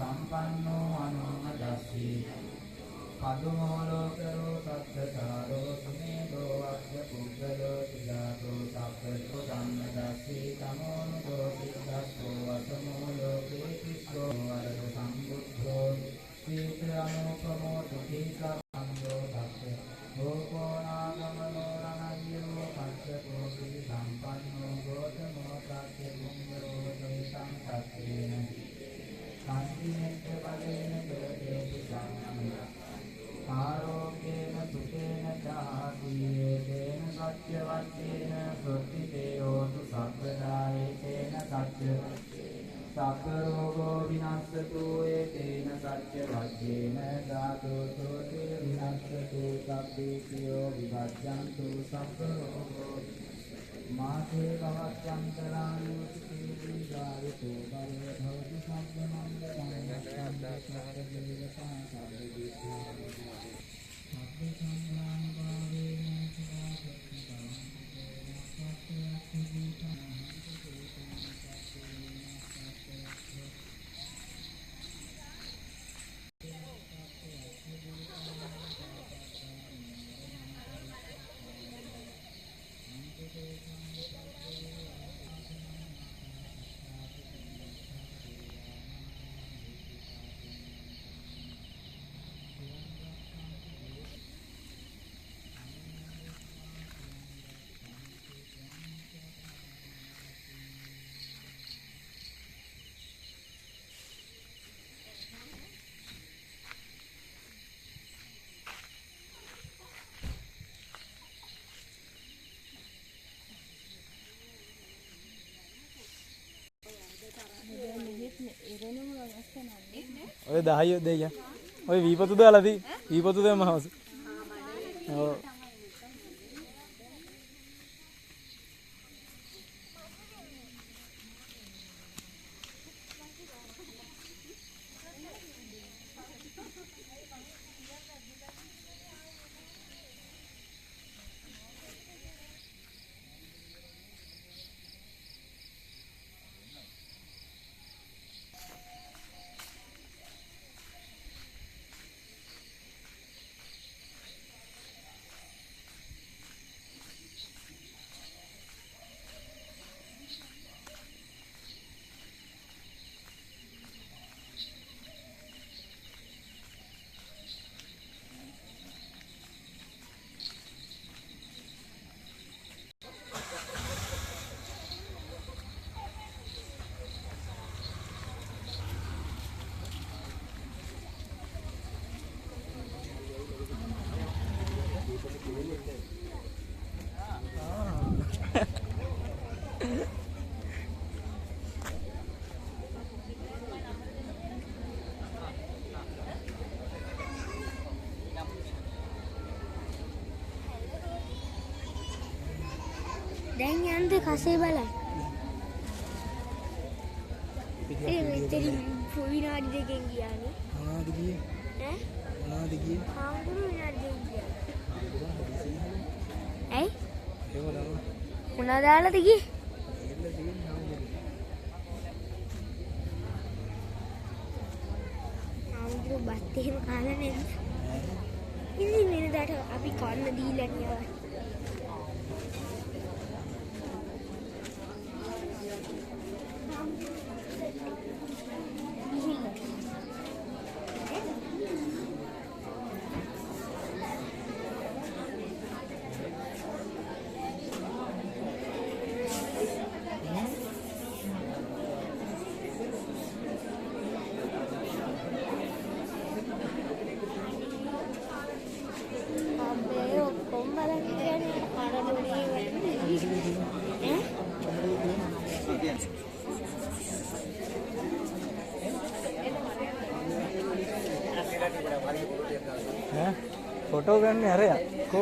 සම්පන්නෝ අනුමදස්සී පදුමෝ ලෝකරෝ සත්ත්‍චාරෝ සුමේදෝ වක්ඛ පුද්ගලෝ සිදාතෝ සක්ඛෝ ධම්මදස්සී තමෝනුදෝ සිද්දස්සෝ වසමෝ ලෝකේ තිස්සෝ වරද සම්බුද්ධෝ සීත්‍රානෝපමෝ තුතිසංගෝ ධක්ඛ ඕකෝ නාගමනෝ රණයෝ පච්චකෝ සුති සම්පන්නෝ ගෝතමෝ සත්‍ය මුංගලෝ දේසං සත්‍යේන සම්පිනෙච්ච පදේන දෝතේති සම්මංගල ආරෝග්‍යේන සුඛේන චාතියේ තේන සත්‍ය වච්චේන සොත්තිතේ හෝතු සබ්බදායේතේන සත්‍ය සබ්බ රෝගෝ විනස්සතු ඒතේන සත්‍ය වච්චේන ධාතෝසෝ තේ විනස්සතු සබ්බේතියෝ විවජ්ජන්තු සබ්බ රෝගෝ මාතේ භවච්ඡන්තරං සුඛී ජායතු බලේ භවති සබ්බ මංගලං සබ්බ ඔය 10 දෙයියා ඔය වීපතු දාලාදී වීපතු දෙම හවස ඔව් දැන් යන්න කසේ බලන්න. ඒ මෙතන විනාඩි දෙකකින් ගියානේ. මොනවද ගියේ? ඈ? මොනවද ගියේ? හාමුදුරුවෝ විනාඩි දෙකකින් ගියා. ඇයි? ඒව නම. මොනවද දාලාද ගියේ? හාමුදුරුවෝ බත් එහෙම කාලා නේද? ඉතින් වෙනදාට අපි කන්න දීලා නියවා. फोटो करने अरे को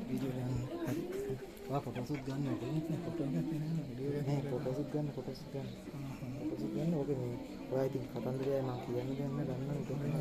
වීඩියෝ ගන්න. වා ෆොටෝසුත් ගන්න ඕනේ නේ. ෆොටෝ එකක් නෑ වීඩියෝ එකක්. නෑ ෆොටෝසුත් ගන්න. ෆොටෝසුත් ගන්න. ඔක මේ ඔයා ඉතින් කතන්දරයයි මම කියන්න දෙන්න ගන්න උදේ.